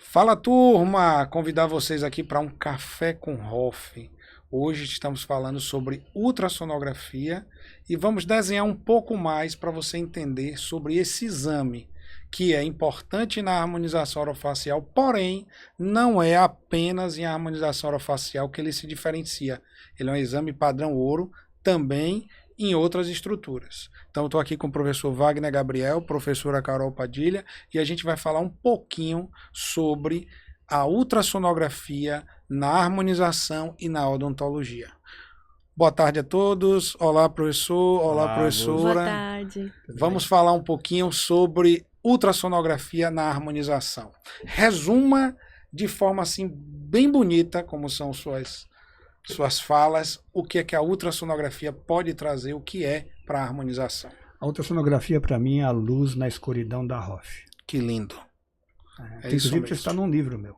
Fala, turma! Convidar vocês aqui para um café com Hoff. Hoje estamos falando sobre ultrassonografia e vamos desenhar um pouco mais para você entender sobre esse exame, que é importante na harmonização orofacial, porém não é apenas em harmonização orofacial que ele se diferencia. Ele é um exame padrão ouro também em outras estruturas. Então, estou aqui com o professor Wagner Gabriel, professora Carol Padilha, e a gente vai falar um pouquinho sobre a ultrassonografia na harmonização e na odontologia. Boa tarde a todos. Olá, professor. Olá, professora. Boa tarde. Vamos falar um pouquinho sobre ultrassonografia na harmonização. Resuma de forma assim bem bonita, como são suas falas, o que é que a ultrassonografia pode trazer, o que é para a harmonização. A ultrassonografia, para mim, é a luz na escuridão da Hoff. Que lindo. Inclusive, isso está num livro meu.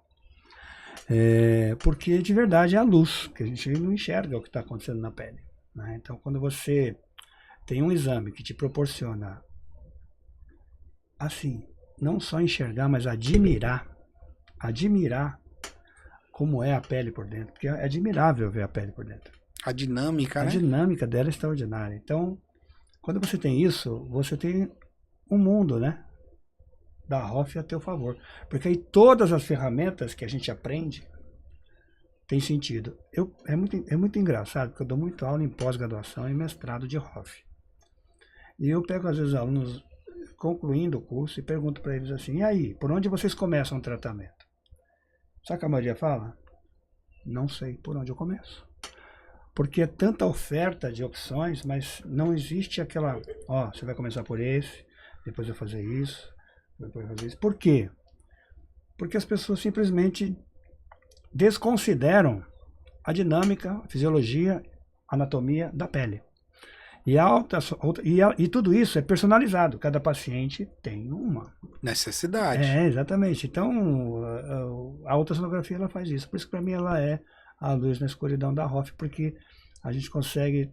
Porque, de verdade, é a luz, que a gente não enxerga o que está acontecendo na pele. Né? Então, quando você tem um exame que te proporciona, assim, não só enxergar, mas admirar como é a pele por dentro, porque é admirável ver a pele por dentro. A dinâmica, né? A dinâmica dela é extraordinária. Então, quando você tem isso, você tem um mundo, né, da Hoff a teu favor. Porque aí todas as ferramentas que a gente aprende têm sentido. É muito engraçado, porque eu dou muito aula em pós-graduação e mestrado de Hoff. E eu pego, às vezes, alunos concluindo o curso e pergunto para eles assim, e aí, por onde vocês começam o tratamento? Sabe o que a maioria fala? Não sei por onde eu começo. Porque é tanta oferta de opções, mas não existe aquela, você vai começar por esse, depois vai fazer isso, depois vai fazer isso. Por quê? Porque as pessoas simplesmente desconsideram a dinâmica, a fisiologia, a anatomia da pele. E tudo isso é personalizado. Cada paciente tem uma necessidade. Exatamente. Então, a ultrassonografia ela faz isso. Por isso que para mim ela é a luz na escuridão da Hoff, porque a gente consegue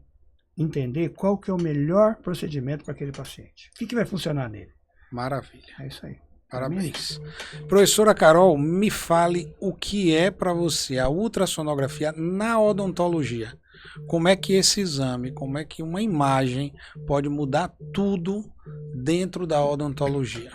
entender qual que é o melhor procedimento para aquele paciente. O que vai funcionar nele. Maravilha. É isso aí. Parabéns. Professora Carol, me fale o que é para você a ultrassonografia na odontologia. Como é que esse exame, como é que uma imagem pode mudar tudo dentro da odontologia?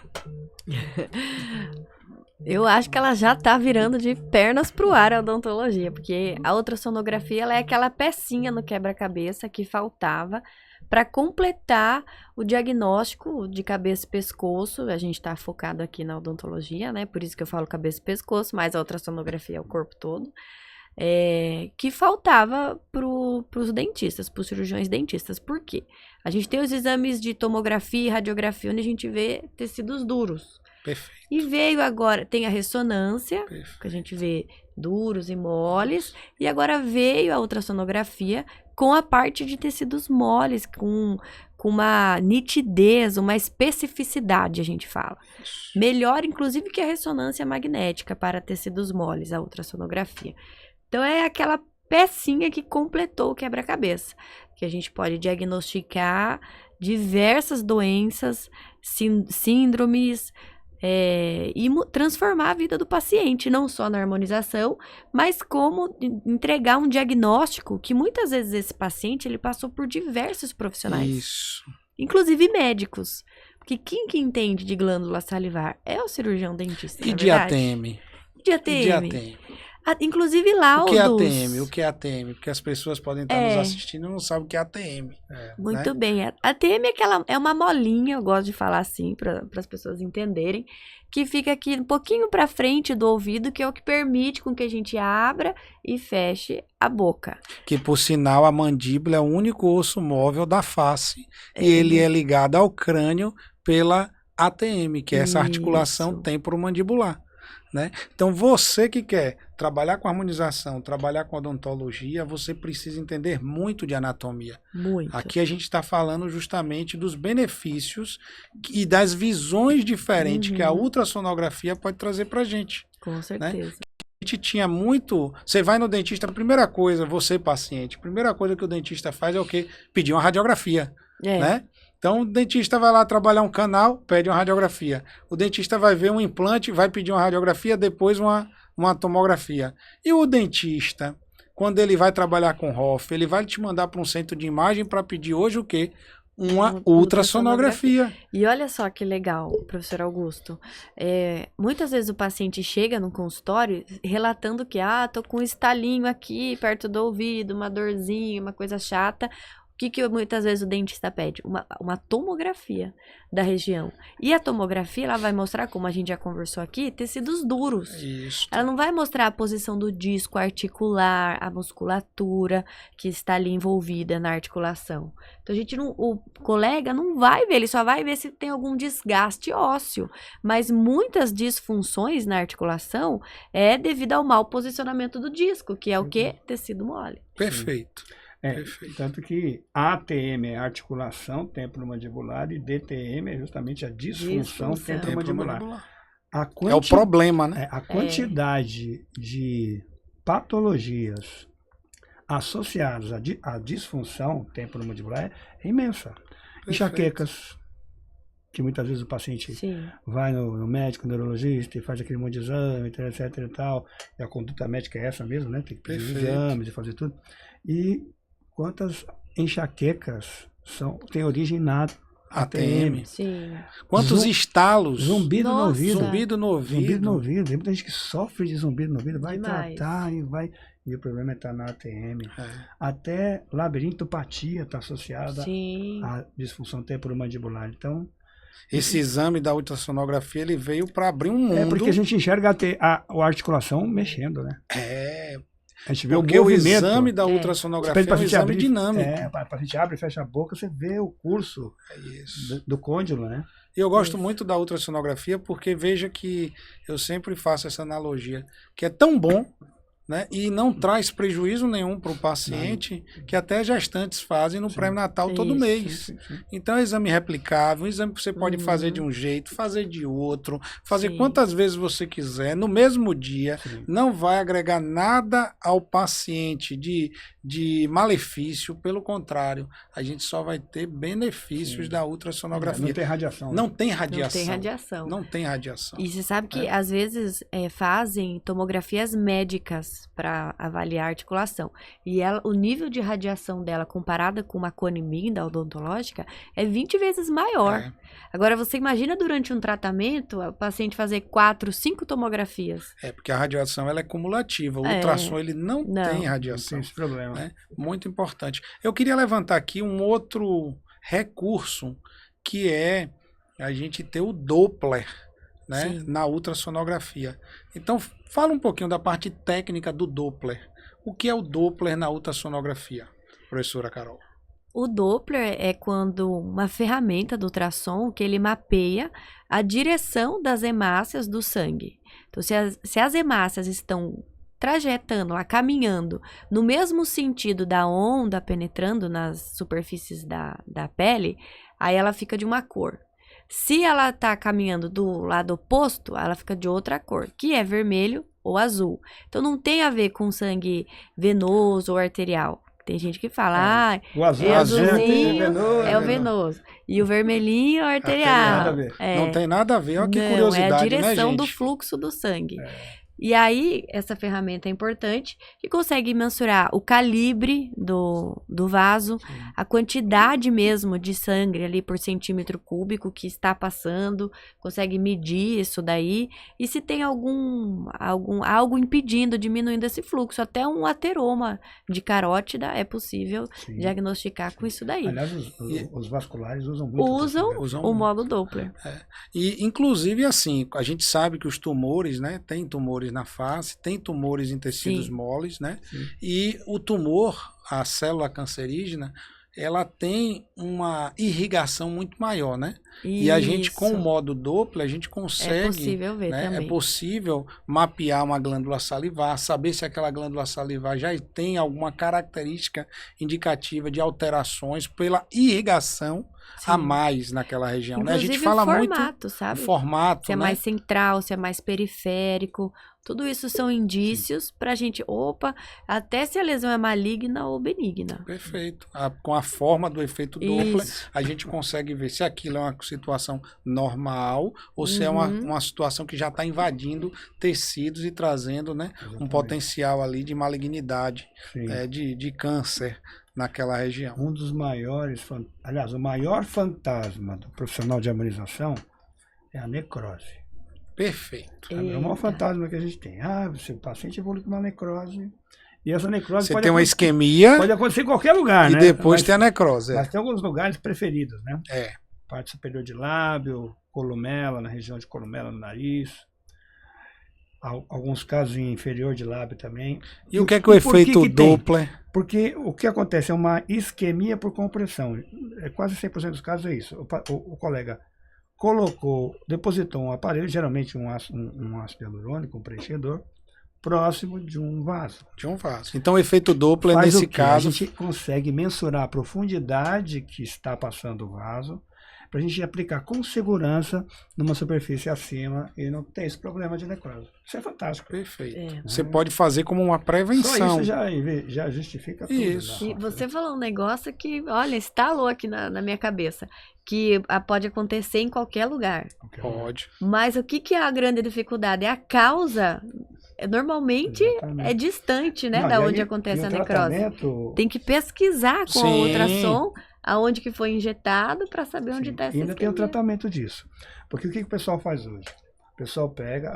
Eu acho que ela já tá virando de pernas pro ar a odontologia, porque a ultrassonografia ela é aquela pecinha no quebra-cabeça que faltava para completar o diagnóstico de cabeça e pescoço. A gente está focado aqui na odontologia, né? Por isso que eu falo cabeça e pescoço, mas a ultrassonografia é o corpo todo. Que faltava para os dentistas, para os cirurgiões dentistas. Por quê? A gente tem os exames de tomografia e radiografia, onde a gente vê tecidos duros. Perfeito. E veio agora, tem a ressonância, Perfeito. que a gente vê duros e moles, e agora veio a ultrassonografia com a parte de tecidos moles, com uma nitidez, uma especificidade, a gente fala. Melhor, inclusive, que a ressonância magnética para tecidos moles, a ultrassonografia. Então, é aquela pecinha que completou o quebra-cabeça, que a gente pode diagnosticar diversas doenças, síndromes, e transformar a vida do paciente, não só na harmonização, mas como entregar um diagnóstico que muitas vezes esse paciente ele passou por diversos profissionais. Isso. Inclusive médicos. Porque quem que entende de glândula salivar é o cirurgião dentista. E de ATM? De ATM. Inclusive laudos. O que é ATM? Porque as pessoas podem estar nos assistindo e não sabem o que é ATM. Muito bem. A ATM é uma molinha, eu gosto de falar assim, para as pessoas entenderem, que fica aqui um pouquinho para frente do ouvido, que é o que permite com que a gente abra e feche a boca. Que, por sinal, a mandíbula é o único osso móvel da face. E ele é ligado ao crânio pela ATM, que é essa articulação temporomandibular. Né? Então, você que quer trabalhar com harmonização, trabalhar com odontologia, você precisa entender muito de anatomia. Muito. Aqui a gente está falando justamente dos benefícios e das visões diferentes que a ultrassonografia pode trazer para a gente. Com certeza. Né? A gente tinha muito... Você vai no dentista, a primeira coisa, você paciente, a primeira coisa que o dentista faz é o quê? Pedir uma radiografia. Né? Então, o dentista vai lá trabalhar um canal, pede uma radiografia. O dentista vai ver um implante, vai pedir uma radiografia, depois uma tomografia. E o dentista, quando ele vai trabalhar com ROF, ele vai te mandar para um centro de imagem para pedir hoje o quê? Uma ultrassonografia. E olha só que legal, professor Augusto. Muitas vezes o paciente chega no consultório relatando que, tô com um estalinho aqui perto do ouvido, uma dorzinha, uma coisa chata. O que muitas vezes o dentista pede? Uma tomografia da região. E a tomografia, ela vai mostrar, como a gente já conversou aqui, tecidos duros. Isso. Ela não vai mostrar a posição do disco articular, a musculatura que está ali envolvida na articulação. Então, o colega não vai ver, ele só vai ver se tem algum desgaste ósseo. Mas muitas disfunções na articulação é devido ao mau posicionamento do disco, que é o quê? Tecido mole. Perfeito. Tanto que ATM é articulação temporomandibular e DTM é justamente a disfunção temporomandibular. É o problema, né? A quantidade de patologias associadas à disfunção temporomandibular é imensa. Enxaquecas, que muitas vezes o paciente vai no médico, no neurologista e faz aquele monte de exame, etc e tal. E a conduta médica é essa mesmo, né? Tem que pedir exames e fazer tudo. E quantas enxaquecas têm origem na ATM? Sim. Quantos estalos? Zumbido no ouvido. Zumbido no ouvido. Zumbido no ouvido. Tem muita gente que sofre de zumbido no ouvido. Vai Demais. tratar e vai... E o problema está na ATM. Até labirintopatia está associada à disfunção temporomandibular. Então... Esse exame da ultrassonografia, ele veio para abrir um mundo. É porque a gente enxerga a articulação mexendo, né? A gente vê porque o movimento. O exame da ultrassonografia é um exame dinâmico. A gente abre e fecha a boca, você vê o curso do côndilo, né? Eu gosto muito da ultrassonografia porque veja que eu sempre faço essa analogia, que é tão bom, né, e não traz prejuízo nenhum para o paciente, que até gestantes fazem no pré-natal todo mês. Então é um exame replicável, um exame que você pode fazer de um jeito, fazer de outro, fazer quantas vezes você quiser, no mesmo dia, não vai agregar nada ao paciente de malefício, pelo contrário, a gente só vai ter benefícios da ultrassonografia. Não tem radiação. Não tem radiação. Não tem radiação. Não tem radiação. E você sabe que às vezes fazem tomografias médicas para avaliar a articulação. E o nível de radiação dela comparada com uma cone minda odontológica é 20 vezes maior. Agora, você imagina durante um tratamento o paciente fazer 4, 5 tomografias. Porque a radiação ela é cumulativa. O ultrassom ele não tem radiação. Não tem esse problema. Né? Muito importante. Eu queria levantar aqui um outro recurso que é a gente ter o Doppler, né, na ultrassonografia. Então, fala um pouquinho da parte técnica do Doppler. O que é o Doppler na ultrassonografia, professora Carol? O Doppler é quando uma ferramenta do ultrassom que ele mapeia a direção das hemácias do sangue. Então, se as hemácias estão trajetando, caminhando no mesmo sentido da onda penetrando nas superfícies da pele, aí ela fica de uma cor. Se ela está caminhando do lado oposto, ela fica de outra cor, que é vermelho ou azul. Então, não tem a ver com sangue venoso ou arterial. Tem gente que fala, o azul, azulzinho é o venoso. E o vermelhinho é o arterial. Não tem nada a ver. Olha que curiosidade, é a direção né, do fluxo do sangue. E aí, essa ferramenta é importante, que consegue mensurar o calibre do vaso, a quantidade mesmo de sangue ali por centímetro cúbico que está passando, consegue medir isso daí, e se tem algo impedindo, diminuindo esse fluxo, até um ateroma de carótida é possível diagnosticar com isso daí. Aliás, os vasculares usam muito. Usam o módulo Doppler. E, inclusive, assim, a gente sabe que os tumores, né, tem tumores na face, tem tumores em tecidos moles, né? E o tumor, a célula cancerígena, ela tem uma irrigação muito maior, né? Isso. E a gente, com o modo Doppler, a gente consegue... É possível ver também. É possível mapear uma glândula salivar, saber se aquela glândula salivar já tem alguma característica indicativa de alterações pela irrigação a mais naquela região. Inclusive, né? A gente fala o formato, muito sabe? o formato, se é mais central, se é mais periférico. Tudo isso são indícios pra gente, até se a lesão é maligna ou benigna. Perfeito. Com a forma do efeito Doppler, Isso. a gente consegue ver se aquilo é uma situação normal ou se é uma situação que já está invadindo tecidos e trazendo, né, um Exatamente. potencial ali de malignidade, Sim. de câncer naquela região. Um dos maiores, aliás, o maior fantasma do profissional de harmonização é a necrose. Perfeito. É o maior fantasma que a gente tem. Se o paciente evolui com uma necrose, e essa necrose Você pode tem uma acontecer, isquemia pode acontecer em qualquer lugar, e né? depois tem a necrose. Mas tem alguns lugares preferidos, né? É. Parte superior de lábio, columela, na região de columela no nariz. Alguns casos em inferior de lábio também. E o que é que o efeito que tem? Doppler... Porque o que acontece é uma isquemia por compressão. Quase 100% dos casos é isso. O colega depositou um aparelho, geralmente um ácido hialurônico, um preenchedor, próximo de um vaso. De um vaso. Então o efeito Doppler, Faz nesse o quê? caso... A gente consegue mensurar a profundidade que está passando o vaso, para a gente aplicar com segurança numa superfície acima e não ter esse problema de necrose. Isso é fantástico. Perfeito. Você pode fazer como uma prevenção. Só isso já justifica tudo. Isso. E você falou um negócio que, olha, estalou aqui na minha cabeça, que pode acontecer em qualquer lugar. Pode. Mas o que é a grande dificuldade? É a causa. Normalmente Exatamente. é distante, né, Não, da e onde aí, acontece e o a necrose. tratamento- Tem que pesquisar com Sim. o ultrassom aonde que foi injetado para saber onde Sim, está essa e ainda tem o isquemia. tratamento disso. Porque o que o pessoal faz hoje? O pessoal pega,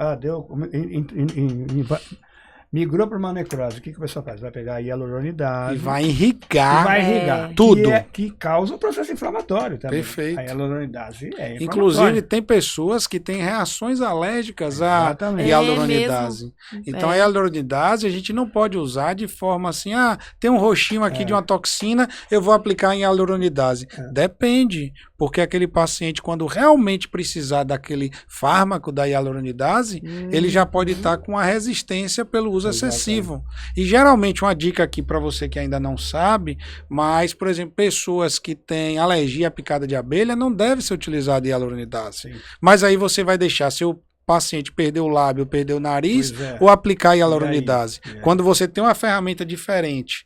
migrou para uma necrose. O que o pessoal faz? Vai pegar a hialuronidase E vai irrigar. e vai irrigar. tudo. Que causa um processo inflamatório também. Perfeito. A hialuronidase é inflamatória. Inclusive, tem pessoas que têm reações alérgicas à Exatamente. hialuronidase. Então, a hialuronidase a gente não pode usar de forma assim, tem um roxinho aqui de uma toxina, eu vou aplicar em hialuronidase. Depende, porque aquele paciente, quando realmente precisar daquele fármaco da hialuronidase, ele já pode estar com a resistência pelo uso excessivo. E geralmente, uma dica aqui para você que ainda não sabe, mas, por exemplo, pessoas que têm alergia à picada de abelha não deve ser utilizada hialuronidase. Sim. Mas aí você vai deixar seu paciente perder o lábio, perder o nariz, Pois é. ou aplicar hialuronidase. E aí? Quando você tem uma ferramenta diferente,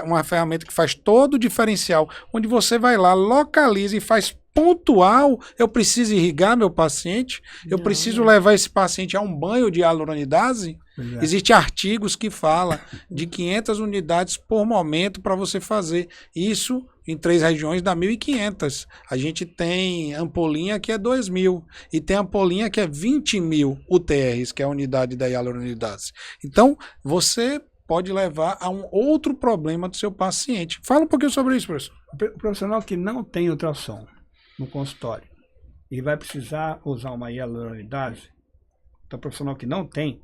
uma ferramenta que faz todo o diferencial, onde você vai lá, localiza e faz pontual, eu preciso irrigar meu paciente, eu preciso levar esse paciente a um banho de hialuronidase. Pois é. Existem artigos que falam de 500 unidades por momento para você fazer isso. Em 3 regiões dá 1.500. A gente tem ampolinha que é 2.000 e tem ampolinha que é 20.000 UTRs, que é a unidade da hialuronidase. Então, você pode levar a um outro problema do seu paciente. Fala um pouquinho sobre isso, professor. O profissional que não tem ultrassom no consultório e vai precisar usar uma hialuronidase, então o profissional que não tem,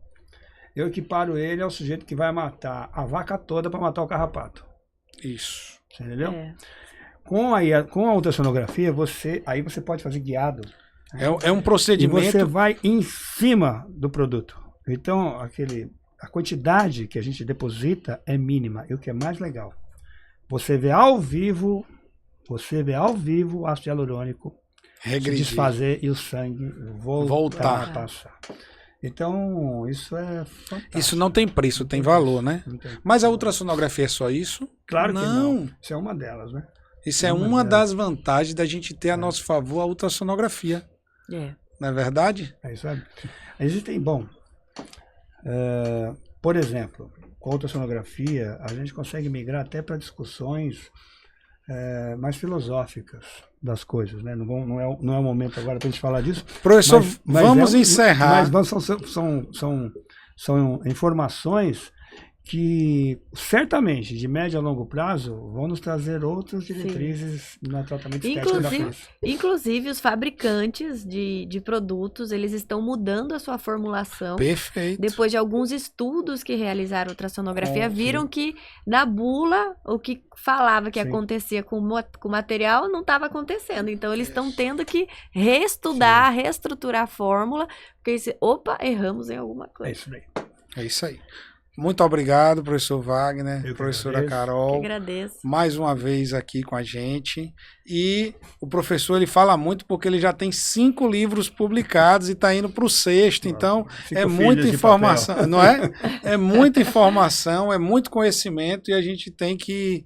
eu equiparo ele ao sujeito que vai matar a vaca toda para matar o carrapato. Isso. Você entendeu? É. Com a ultrassonografia, você pode fazer guiado. É um E procedimento... você vai em cima do produto. Então, a quantidade que a gente deposita é mínima. E o que é mais legal, você vê ao vivo o ácido hialurônico se regredir. desfazer e o sangue voltar Voltar. a passar. Então, isso é fantástico. Isso não tem preço, tem valor, né? Não tem- Mas a ultrassonografia é só isso? Claro que Não. não. Isso é uma delas, né? Isso é uma das vantagens da gente ter a nosso favor a ultrassonografia. Não é verdade? É isso aí. Existem, por exemplo, com a ultrassonografia, a gente consegue migrar até para discussões mais filosóficas das coisas, né? Não é o momento agora para a gente falar disso. Professor, vamos encerrar. Mas são informações que certamente, de médio a longo prazo, vão nos trazer outras diretrizes no tratamento estético da face. Inclusive, os fabricantes de produtos, eles estão mudando a sua formulação. Perfeito. Depois de alguns estudos que realizaram ultrassonografia, Sim. viram que na bula, o que falava que Sim. acontecia com o material não estava acontecendo. Então, eles estão tendo que reestudar, reestruturar a fórmula, porque erramos em alguma É coisa. isso aí. É isso aí. Muito obrigado, professor Wagner, Eu que professora agradeço. Eu Carol, agradeço. mais uma vez aqui com a gente. E o professor, ele fala muito porque ele já tem 5 livros publicados e está indo para o 6º. Então, 5 é folhas muita de informação, papel. não é? É muita informação, é muito conhecimento e a gente tem que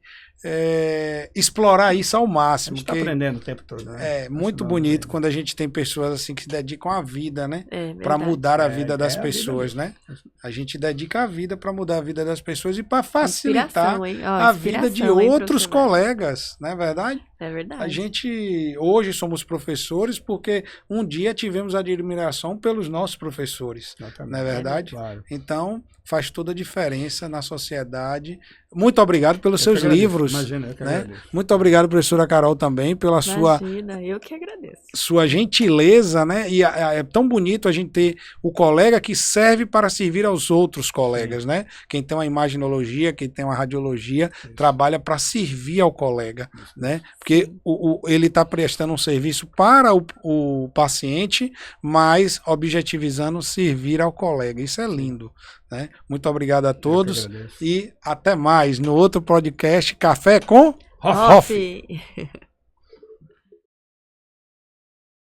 explorar isso ao A máximo. gente está porque aprendendo o tempo todo, né? é muito Isso não bonito aprende. quando a gente tem pessoas assim que se dedicam à vida, né? É Para verdade. mudar a É, vida das é a vida pessoas, mesmo. né? A gente dedica a vida para mudar a vida das pessoas e para facilitar Inspiração, hein? Ó, a vida de inspiração, hein, outros professor Wagner? colegas, não é verdade? É verdade. A gente hoje somos professores porque um dia tivemos admiração pelos nossos professores, Exatamente. não é verdade? Claro. Então faz toda a diferença na sociedade. Muito obrigado pelos Eu seus que agradeço. livros. Imagina, eu que Né? agradeço. Muito obrigado, professora Carol, também pela Imagina, eu que agradeço. sua gentileza, né? E é tão bonito a gente ter o colega que serve para servir aos outros colegas, né? Quem tem uma imaginologia, quem tem uma radiologia, trabalha para servir ao colega, né? Porque ele está prestando um serviço para o paciente, mas objetivizando servir ao colega. Isso é lindo, né? Muito obrigado a Eu que todos agradeço. e até mais no outro podcast Café com Hoff. Hoff.